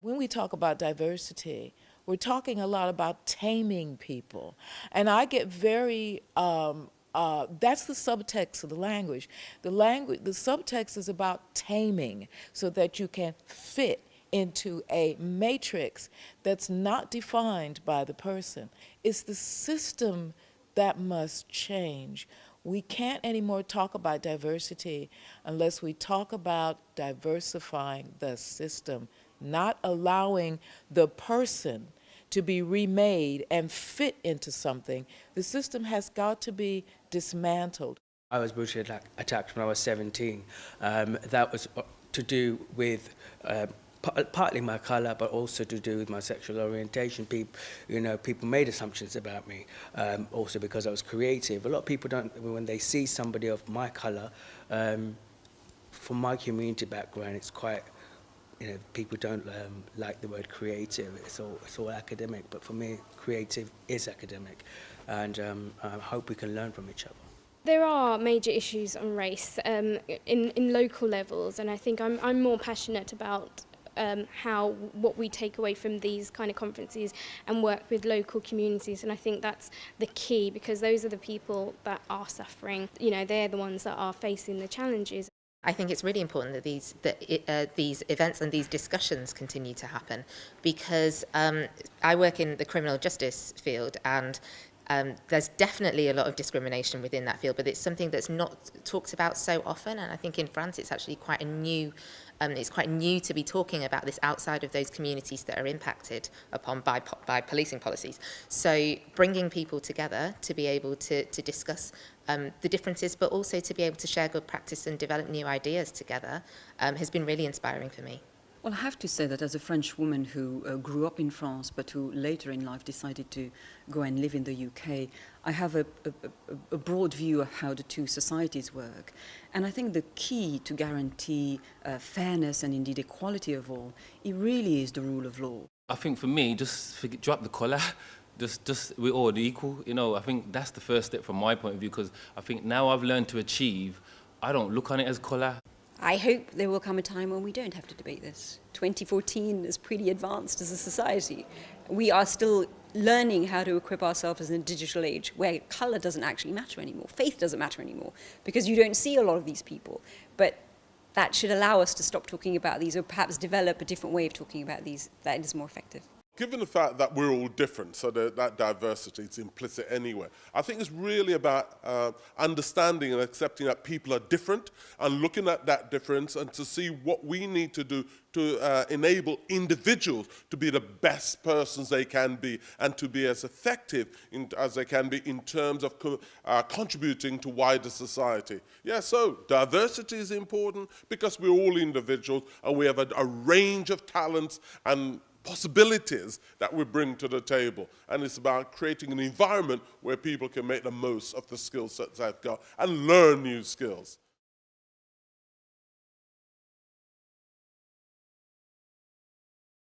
when we talk about diversity, we're talking a lot about taming people. And I get very, that's the subtext of the language. The subtext is about taming so that you can fit into a matrix that's not defined by the person. It's the system that must change. We can't anymore talk about diversity unless we talk about diversifying the system, not allowing the person to be remade and fit into something. The system has got to be dismantled. I was brutally attacked when I was 17. That was to do with partly my colour, but also to do with my sexual orientation. People made assumptions about me, also because I was creative. A lot of people don't, when they see somebody of my colour, from my community background, it's quite, people don't like the word creative. It's all academic, but for me, creative is academic, and I hope we can learn from each other. There are major issues on race in local levels, and I think I'm more passionate about what we take away from these kind of conferences and work with local communities, and I think that's the key, because those are the people that are suffering. They're the ones that are facing the challenges. I think it's really important that these events and these discussions continue to happen, because I work in the criminal justice field, and there's definitely a lot of discrimination within that field, but it's something that's not talked about so often. And I think in France it's actually quite new to be talking about this outside of those communities that are impacted upon by policing policies. So bringing people together to be able to discuss the differences, but also to be able to share good practice and develop new ideas together has been really inspiring for me. Well, I have to say that as a French woman who grew up in France, but who later in life decided to go and live in the UK, I have a broad view of how the two societies work. And I think the key to guarantee fairness and indeed equality of all, it really is the rule of law. I think for me, drop the collar. Just we're all equal. I think that's the first step from my point of view, because I think now I've learned to achieve, I don't look on it as color. I hope there will come a time when we don't have to debate this. 2014 is pretty advanced as a society. We are still learning how to equip ourselves in a digital age where colour doesn't actually matter anymore, faith doesn't matter anymore, because you don't see a lot of these people. But that should allow us to stop talking about these, or perhaps develop a different way of talking about these that is more effective. Given the fact that we're all different, so that diversity is implicit anywhere, I think it's really about understanding and accepting that people are different and looking at that difference and to see what we need to do to enable individuals to be the best persons they can be and to be as effective as they can be in terms of contributing to wider society. Yeah, so diversity is important because we're all individuals and we have a range of talents and possibilities that we bring to the table, and it's about creating an environment where people can make the most of the skill sets they've got and learn new skills.